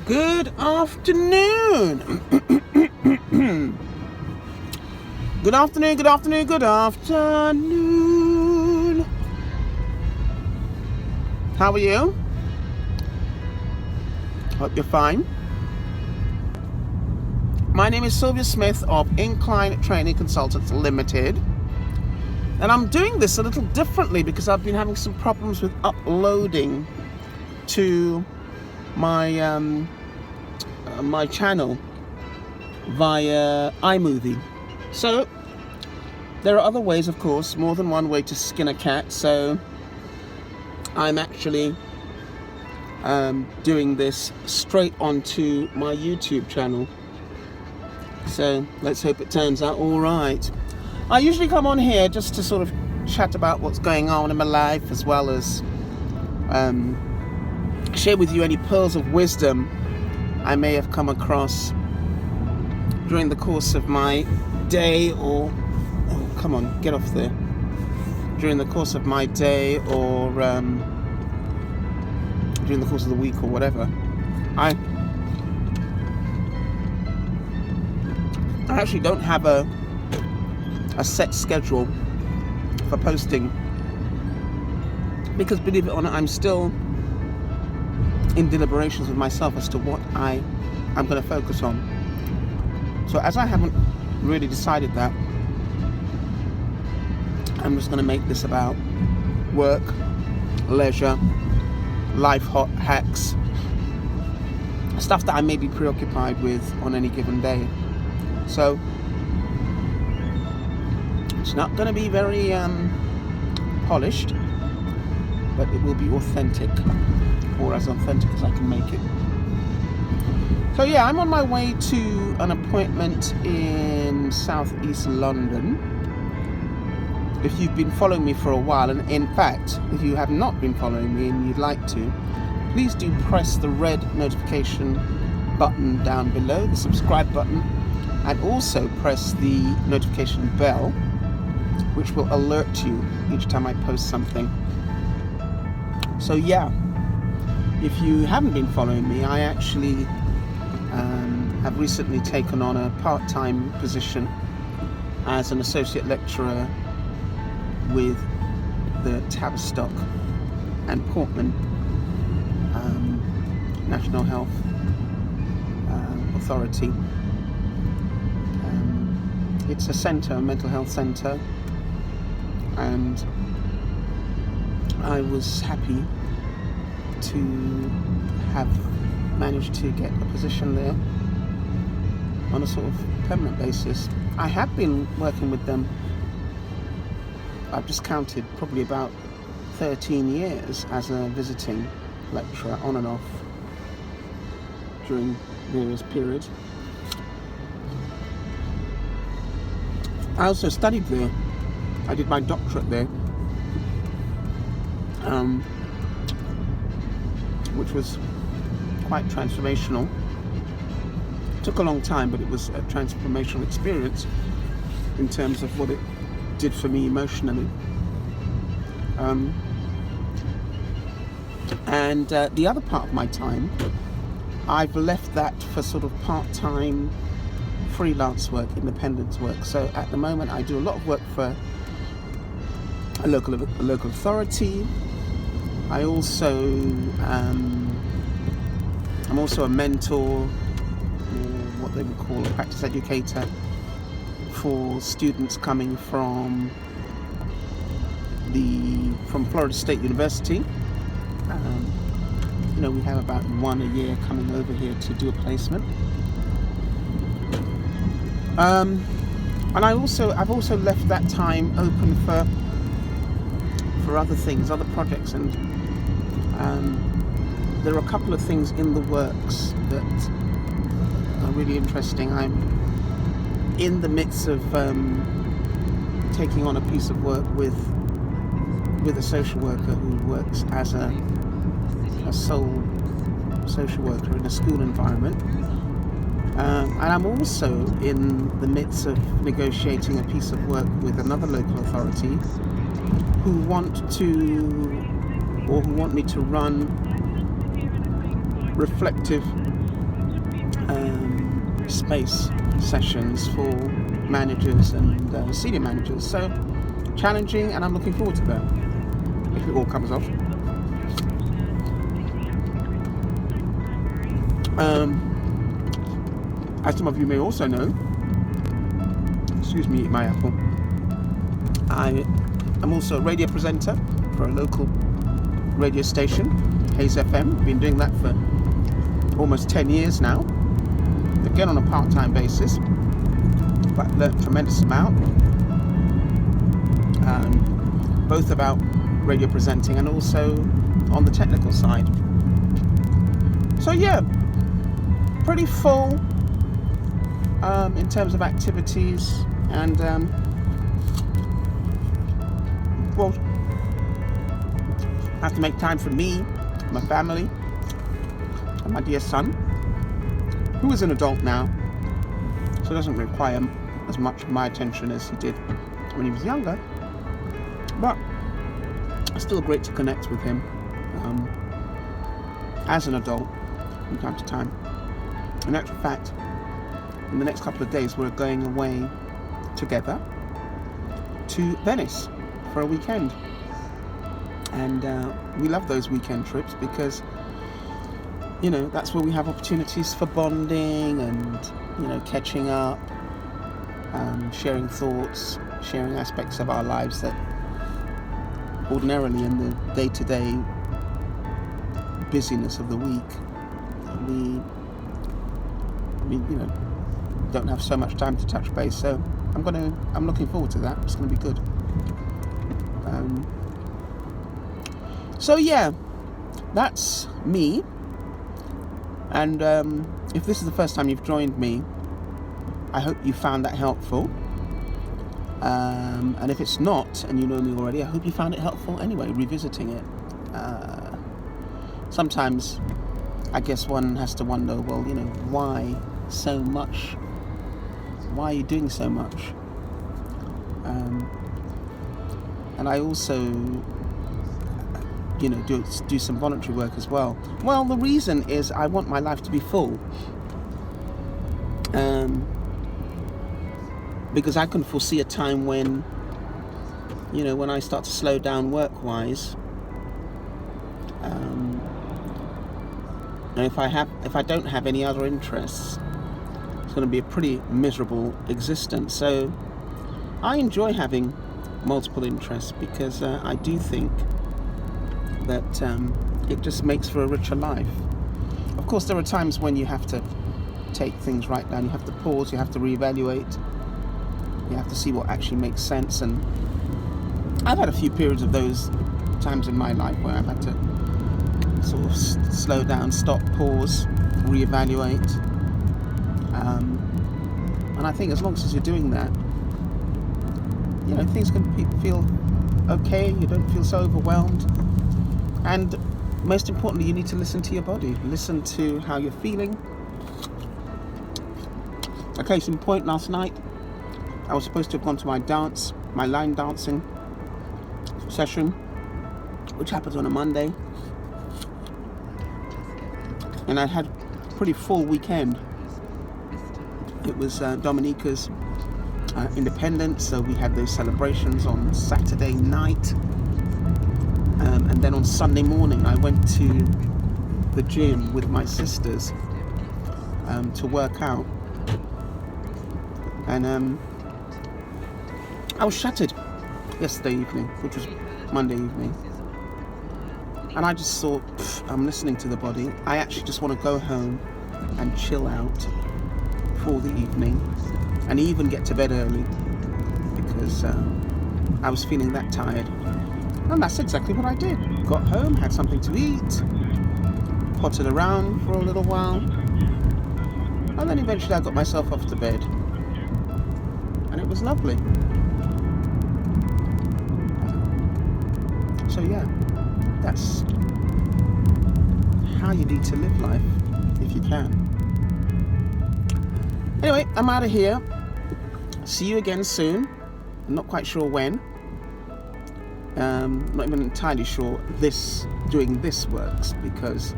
Good afternoon. Good afternoon, good afternoon, good afternoon. How are you? Hope you're fine. My name is Sylvia Smith of Incline Training Consultants Limited. And I'm doing this a little differently because I've been having some problems with uploading to my my channel via iMovie. So there are other ways, of course, more than one way to skin a cat. So I'm actually doing this straight onto my YouTube channel. So let's hope it turns out all right. I usually come on here just to sort of chat about what's going on in my life, as well as share with you any pearls of wisdom I may have come across during the course of my day, or come on, get off there. During the course of my day, or during the course of the week, or whatever. I actually don't have a set schedule for posting, because believe it or not, I'm still in deliberations with myself as to what I'm going to focus on. So as I haven't really decided that, I'm just going to make this about work, leisure, life hacks, stuff that I may be preoccupied with on any given day. So it's not going to be very polished, but it will be authentic, or as authentic as I can make it. So yeah, I'm on my way to an appointment in southeast London. If you've been following me for a while, and in fact, if you have not been following me and you'd like to, please do press the red notification button down below, the subscribe button, and also press the notification bell, which will alert you each time I post something. So yeah, if you haven't been following me, I actually have recently taken on a part-time position as an associate lecturer with the Tavistock and Portman National Health Authority. It's a centre, a mental health centre, and I was happy to have managed to get a position there on a sort of permanent basis. I have been working with them, I've just counted, probably about 13 years as a visiting lecturer, on and off, during various periods. I also studied there. I did my doctorate there, which was quite transformational. It took a long time, but it was a transformational experience in terms of what it did for me emotionally. And the other part of my time, I've left that for sort of part-time freelance work, independence work. So at the moment I do a lot of work for a local authority. I also I'm also a mentor, or what they would call a practice educator, for students coming from Florida State University. We have about one a year coming over here to do a placement. And I've also left that time open for other things, other projects, and there are a couple of things in the works that are really interesting. I'm in the midst of taking on a piece of work with a social worker who works as a sole social worker in a school environment. And I'm also in the midst of negotiating a piece of work with another local authority who want me to run reflective space sessions for managers and senior managers. So challenging, and I'm looking forward to that if it all comes off. As some of you may also know, excuse me, my apple, I am also a radio presenter for a local radio station, Hayes FM. I've been doing that for almost 10 years now, again on a part-time basis, but learned a tremendous amount, both about radio presenting and also on the technical side. So yeah, pretty full in terms of activities, and well, have to make time for me, my family, and my dear son, who is an adult now, so doesn't require as much of my attention as he did when he was younger, but still great to connect with him as an adult from time to time. In actual fact, in the next couple of days we're going away together to Venice for a weekend, and we love those weekend trips because, you know, that's where we have opportunities for bonding and, you know, catching up, sharing thoughts, sharing aspects of our lives that ordinarily in the day-to-day busyness of the week we you know, don't have so much time to touch base. So I'm looking forward to that. It's going to be good. So yeah, that's me. And if this is the first time you've joined me, I hope you found that helpful. And if it's not, and you know me already, I hope you found it helpful anyway, revisiting it. Sometimes I guess one has to wonder, well, you know, why so much? Why are you doing so much? And I also, you know, do some voluntary work as well. Well, the reason is I want my life to be full. Because I can foresee a time when, you know, when I start to slow down work-wise, and if I don't have any other interests, it's going to be a pretty miserable existence. So I enjoy having multiple interests because I do think that it just makes for a richer life. Of course, there are times when you have to take things right down. You have to pause. You have to reevaluate. You have to see what actually makes sense. And I've had a few periods of those times in my life where I've had to sort of slow down, stop, pause, reevaluate. And I think as long as you're doing that, you know, things can feel okay. You don't feel so overwhelmed. And most importantly, you need to listen to your body. Listen to how you're feeling. A case in point, last night, I was supposed to have gone to my line dancing session, which happens on a Monday. And I had a pretty full weekend. It was Dominica's independence, so we had those celebrations on Saturday night. And then on Sunday morning, I went to the gym with my sisters to work out. And I was shattered yesterday evening, which was Monday evening. And I just thought, I'm listening to the body. I actually just want to go home and chill out for the evening and even get to bed early because I was feeling that tired. And that's exactly what I did. Got home, had something to eat, potted around for a little while, and then eventually I got myself off to bed. And it was lovely. So yeah, that's how you need to live life, if you can. Anyway, I'm out of here. See you again soon. I'm not quite sure when. Not even entirely sure doing this works because,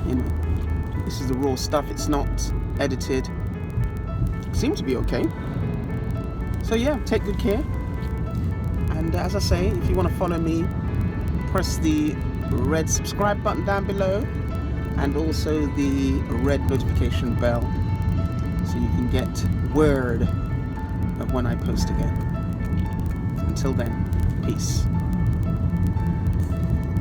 you know, This is the raw stuff. It's not edited. Seems to be okay. So yeah, take good care. And as I say, if you want to follow me, press the red subscribe button down below and also the red notification bell so you can get word of when I post again. Until then, peace.